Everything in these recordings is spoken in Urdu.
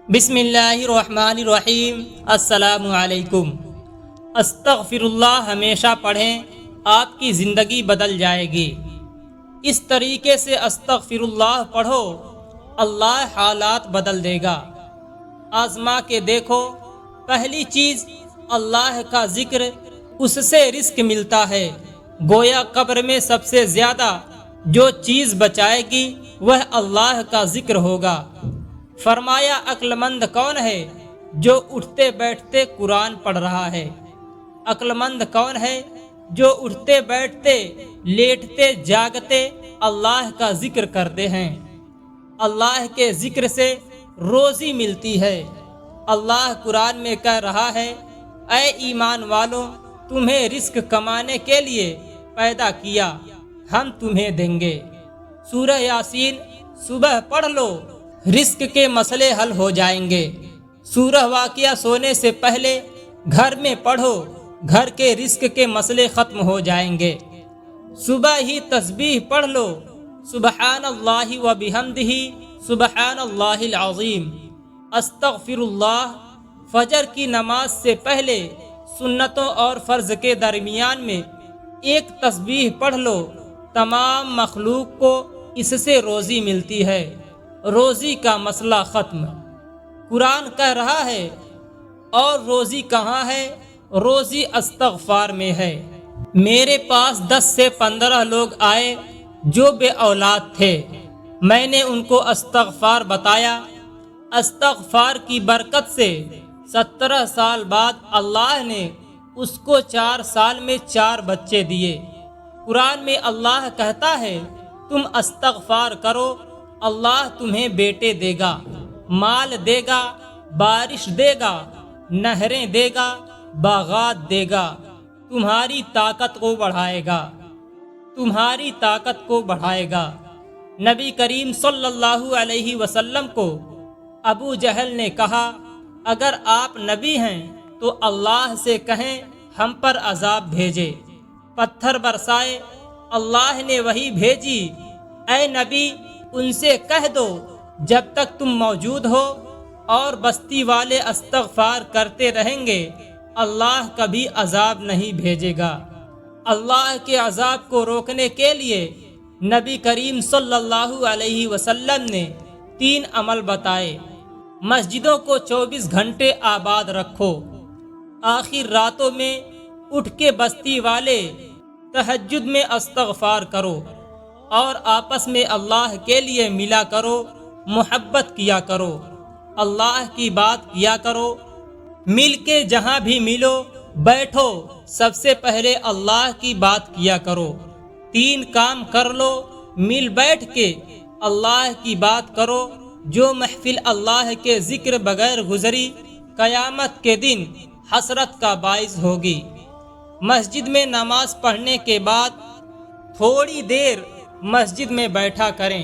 بسم اللہ الرحمن الرحیم۔ السلام علیکم۔ استغفر اللہ ہمیشہ پڑھیں، آپ کی زندگی بدل جائے گی۔ اس طریقے سے استغفر اللہ پڑھو، اللہ حالات بدل دے گا۔ آزما کے دیکھو، پہلی چیز اللہ کا ذکر، اس سے رزق ملتا ہے۔ گویا قبر میں سب سے زیادہ جو چیز بچائے گی وہ اللہ کا ذکر ہوگا۔ فرمایا عقل مند کون ہے جو اٹھتے بیٹھتے قرآن پڑھ رہا ہے؟ عقل مند کون ہے جو اٹھتے بیٹھتے لیٹتے جاگتے اللہ کا ذکر کرتے ہیں؟ اللہ کے ذکر سے روزی ملتی ہے۔ اللہ قرآن میں کہہ رہا ہے، اے ایمان والوں، تمہیں رزق کمانے کے لیے پیدا کیا، ہم تمہیں دیں گے۔ سورہ یاسین صبح پڑھ لو، رزق کے مسئلے حل ہو جائیں گے۔ سورہ واقعہ سونے سے پہلے گھر میں پڑھو، گھر کے رزق کے مسئلے ختم ہو جائیں گے۔ صبح ہی تسبیح پڑھ لو، سبحان اللہ و بحمدہ سبحان اللہ العظیم۔ استغفر اللہ، فجر کی نماز سے پہلے سنتوں اور فرض کے درمیان میں ایک تسبیح پڑھ لو، تمام مخلوق کو اس سے روزی ملتی ہے۔ روزی کا مسئلہ ختم۔ قرآن کہہ رہا ہے، اور روزی کہاں ہے؟ روزی استغفار میں ہے۔ میرے پاس 10 سے 15 لوگ آئے جو بے اولاد تھے، میں نے ان کو استغفار بتایا۔ استغفار کی برکت سے 17 سال بعد اللہ نے اس کو 4 سال میں 4 بچے دیے۔ قرآن میں اللہ کہتا ہے، تم استغفار کرو، اللہ تمہیں بیٹے دے گا، مال دے گا، بارش دے گا، نہریں دے گا، باغات دے گا، تمہاری طاقت کو بڑھائے گا، تمہاری طاقت کو بڑھائے گا۔ نبی کریم صلی اللہ علیہ وسلم کو ابو جہل نے کہا، اگر آپ نبی ہیں تو اللہ سے کہیں ہم پر عذاب بھیجے، پتھر برسائے۔ اللہ نے وحی بھیجی، اے نبی ان سے کہہ دو، جب تک تم موجود ہو اور بستی والے استغفار کرتے رہیں گے، اللہ کبھی عذاب نہیں بھیجے گا۔ اللہ کے عذاب کو روکنے کے لیے نبی کریم صلی اللہ علیہ وسلم نے 3 عمل بتائے۔ مسجدوں کو 24 گھنٹے آباد رکھو، آخر راتوں میں اٹھ کے بستی والے تہجد میں استغفار کرو، اور آپس میں اللہ کے لیے ملا کرو، محبت کیا کرو، اللہ کی بات کیا کرو۔ مل کے جہاں بھی ملو بیٹھو، سب سے پہلے اللہ کی بات کیا کرو۔ 3 کام کر لو، مل بیٹھ کے اللہ کی بات کرو۔ جو محفل اللہ کے ذکر بغیر گزری، قیامت کے دن حسرت کا باعث ہوگی۔ مسجد میں نماز پڑھنے کے بعد تھوڑی دیر مسجد میں بیٹھا کریں،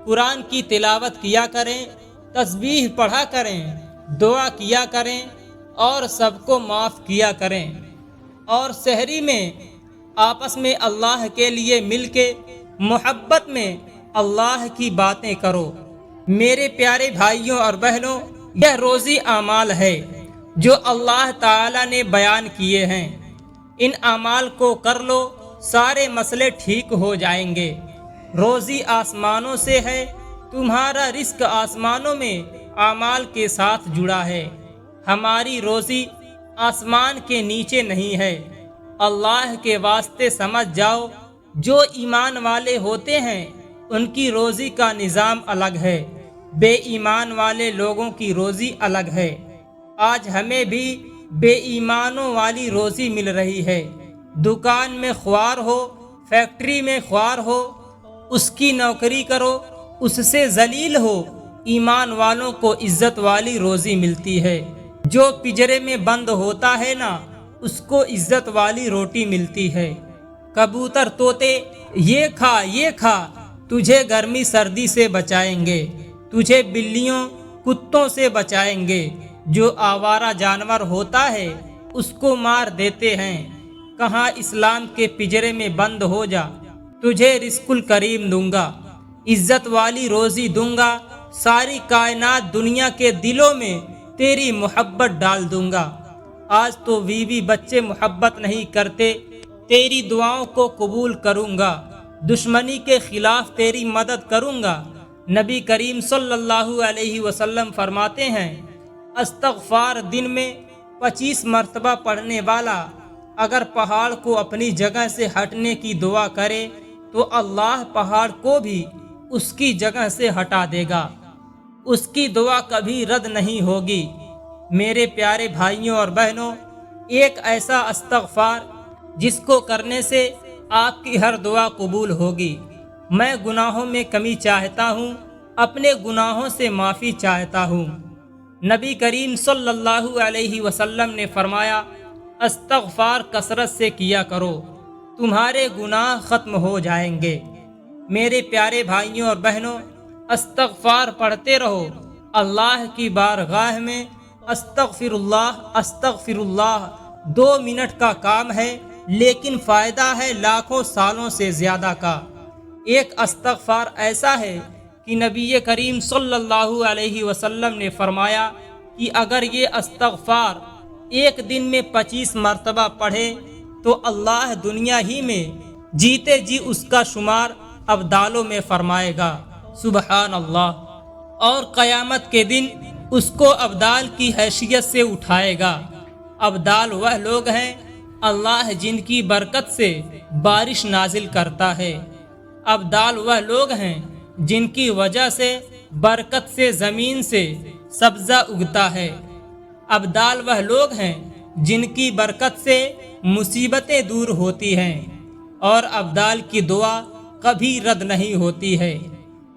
قرآن کی تلاوت کیا کریں، تسبیح پڑھا کریں، دعا کیا کریں، اور سب کو معاف کیا کریں۔ اور سحری میں آپس میں اللہ کے لیے مل کے محبت میں اللہ کی باتیں کرو۔ میرے پیارے بھائیوں اور بہنوں، یہ روزی اعمال ہے جو اللہ تعالی نے بیان کیے ہیں۔ ان اعمال کو کر لو، سارے مسئلے ٹھیک ہو جائیں گے۔ روزی آسمانوں سے ہے، تمہارا رزق آسمانوں میں اعمال کے ساتھ جڑا ہے۔ ہماری روزی آسمان کے نیچے نہیں ہے۔ اللہ کے واسطے سمجھ جاؤ، جو ایمان والے ہوتے ہیں ان کی روزی کا نظام الگ ہے، بے ایمان والے لوگوں کی روزی الگ ہے۔ آج ہمیں بھی بے ایمانوں والی روزی مل رہی ہے۔ دکان میں خوار ہو، فیکٹری میں خوار ہو، اس کی نوکری کرو، اس سے ذلیل ہو، ایمان والوں کو عزت والی روزی ملتی ہے۔ جو پجرے میں بند ہوتا ہے نا، اس کو عزت والی روٹی ملتی ہے۔ کبوتر طوطے یہ کھا یہ کھا، تجھے گرمی سردی سے بچائیں گے، تجھے بلیوں کتوں سے بچائیں گے۔ جو آوارہ جانور ہوتا ہے اس کو مار دیتے ہیں۔ کہاں اسلام کے پجرے میں بند ہو جا، تجھے رزق الکریم دوں گا، عزت والی روزی دوں گا، ساری کائنات دنیا کے دلوں میں تیری محبت ڈال دوں گا۔ آج تو بیوی بچے محبت نہیں کرتے، تیری دعاؤں کو قبول کروں گا، دشمنی کے خلاف تیری مدد کروں گا۔ نبی کریم صلی اللہ علیہ وسلم فرماتے ہیں، استغفار دن میں 25 مرتبہ پڑھنے والا اگر پہاڑ کو اپنی جگہ سے ہٹنے کی دعا کرے تو اللہ پہاڑ کو بھی اس کی جگہ سے ہٹا دے گا، اس کی دعا کبھی رد نہیں ہوگی۔ میرے پیارے بھائیوں اور بہنوں، ایک ایسا استغفار جس کو کرنے سے آپ کی ہر دعا قبول ہوگی۔ میں گناہوں میں کمی چاہتا ہوں، اپنے گناہوں سے معافی چاہتا ہوں۔ نبی کریم صلی اللہ علیہ وسلم نے فرمایا، استغفار کثرت سے کیا کرو، تمہارے گناہ ختم ہو جائیں گے۔ میرے پیارے بھائیوں اور بہنوں، استغفار پڑھتے رہو۔ اللہ کی بارگاہ میں استغفر اللہ 2 منٹ کا کام ہے، لیکن فائدہ ہے لاکھوں سالوں سے زیادہ کا۔ ایک استغفار ایسا ہے کہ نبی کریم صلی اللہ علیہ وسلم نے فرمایا کہ اگر یہ استغفار ایک دن میں 25 مرتبہ پڑھے تو اللہ دنیا ہی میں جیتے جی اس کا شمار ابدالوں میں فرمائے گا۔ سبحان اللہ۔ اور قیامت کے دن اس کو ابدال کی حیثیت سے اٹھائے گا۔ ابدال وہ لوگ ہیں اللہ جن کی برکت سے بارش نازل کرتا ہے۔ ابدال وہ لوگ ہیں جن کی وجہ سے برکت سے زمین سے سبزہ اگتا ہے۔ ابدال وہ لوگ ہیں جن کی برکت سے مصیبتیں دور ہوتی ہیں، اور ابدال کی دعا کبھی رد نہیں ہوتی ہے۔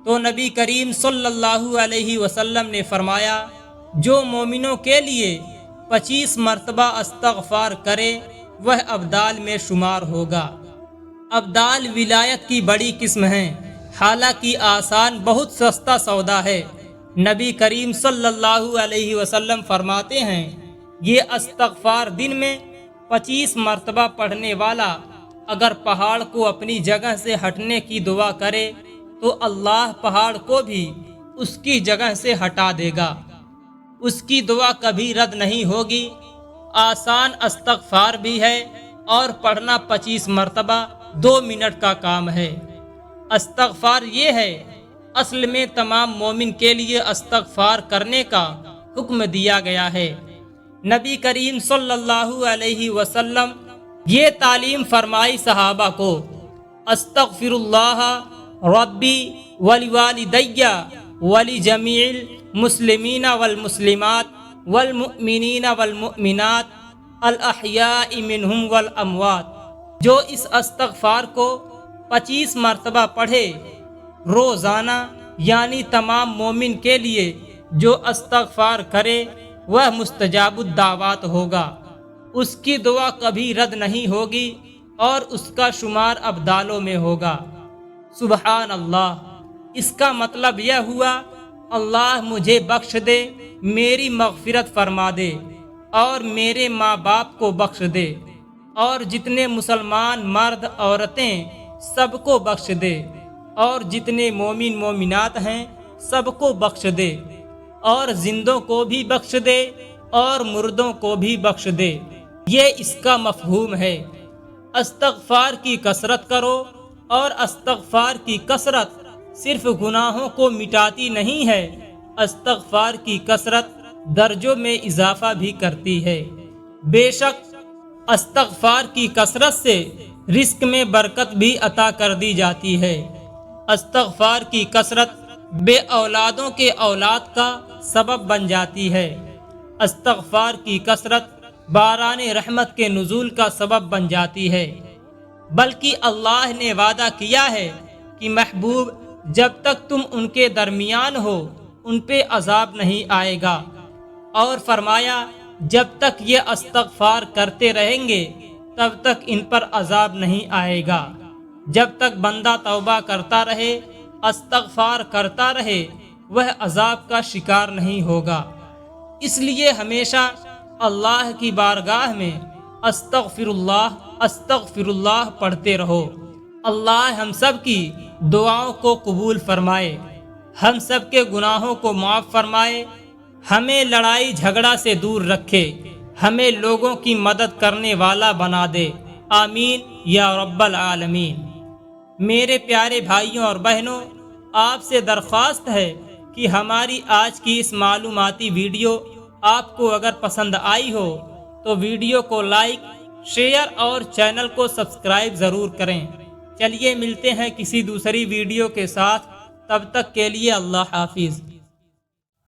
تو نبی کریم صلی اللہ علیہ وسلم نے فرمایا، جو مومنوں کے لیے 25 مرتبہ استغفار کرے وہ ابدال میں شمار ہوگا۔ ابدال ولایت کی بڑی قسم ہیں، حالانکہ آسان بہت سستا سودا ہے۔ نبی کریم صلی اللہ علیہ وسلم فرماتے ہیں، یہ استغفار دن میں 25 مرتبہ پڑھنے والا اگر پہاڑ کو اپنی جگہ سے ہٹنے کی دعا کرے تو اللہ پہاڑ کو بھی اس کی جگہ سے ہٹا دے گا، اس کی دعا کبھی رد نہیں ہوگی۔ آسان استغفار بھی ہے اور پڑھنا 25 مرتبہ 2 منٹ کا کام ہے۔ استغفار یہ ہے، اصل میں تمام مومن کے لیے استغفار کرنے کا حکم دیا گیا ہے۔ نبی کریم صلی اللہ علیہ وسلم یہ تعلیم فرمائی صحابہ کو، استغفر اللہ ربی ولوالدی ولجمیع المسلمین والمسلمات والمؤمنین والمؤمنات الاحیاء منہم والاموات۔ جو اس استغفار کو 25 مرتبہ پڑھے روزانہ، یعنی تمام مومن کے لیے جو استغفار کرے وہ مستجاب الدعوات ہوگا، اس کی دعا کبھی رد نہیں ہوگی اور اس کا شمار ابدالوں میں ہوگا۔ سبحان اللہ۔ اس کا مطلب یہ ہوا، اللہ مجھے بخش دے، میری مغفرت فرما دے، اور میرے ماں باپ کو بخش دے، اور جتنے مسلمان مرد عورتیں سب کو بخش دے، اور جتنے مومن مومنات ہیں سب کو بخش دے، اور زندوں کو بھی بخش دے اور مردوں کو بھی بخش دے۔ یہ اس کا مفہوم ہے۔ استغفار کی کثرت کرو، اور استغفار کی کثرت صرف گناہوں کو مٹاتی نہیں ہے، استغفار کی کثرت درجوں میں اضافہ بھی کرتی ہے۔ بے شک استغفار کی کثرت سے رزق میں برکت بھی عطا کر دی جاتی ہے۔ استغفار کی کثرت بے اولادوں کے اولاد کا سبب بن جاتی ہے۔ استغفار کی کثرت باران رحمت کے نزول کا سبب بن جاتی ہے۔ بلکہ اللہ نے وعدہ کیا ہے کہ محبوب، جب تک تم ان کے درمیان ہو ان پہ عذاب نہیں آئے گا، اور فرمایا جب تک یہ استغفار کرتے رہیں گے تب تک ان پر عذاب نہیں آئے گا۔ جب تک بندہ توبہ کرتا رہے، استغفار کرتا رہے، وہ عذاب کا شکار نہیں ہوگا۔ اس لیے ہمیشہ اللہ کی بارگاہ میں استغفر اللہ پڑھتے رہو۔ اللہ ہم سب کی دعاؤں کو قبول فرمائے۔ ہم سب کے گناہوں کو معاف فرمائے، ہمیں لڑائی جھگڑا سے دور رکھے، ہمیں لوگوں کی مدد کرنے والا بنا دے، آمین یا رب العالمین۔ میرے پیارے بھائیوں اور بہنوں، آپ سے درخواست ہے کہ ہماری آج کی اس معلوماتی ویڈیو آپ کو اگر پسند آئی ہو تو ویڈیو کو لائک، شیئر اور چینل کو سبسکرائب ضرور کریں۔ چلیے ملتے ہیں کسی دوسری ویڈیو کے ساتھ، تب تک کے لیے اللہ حافظ۔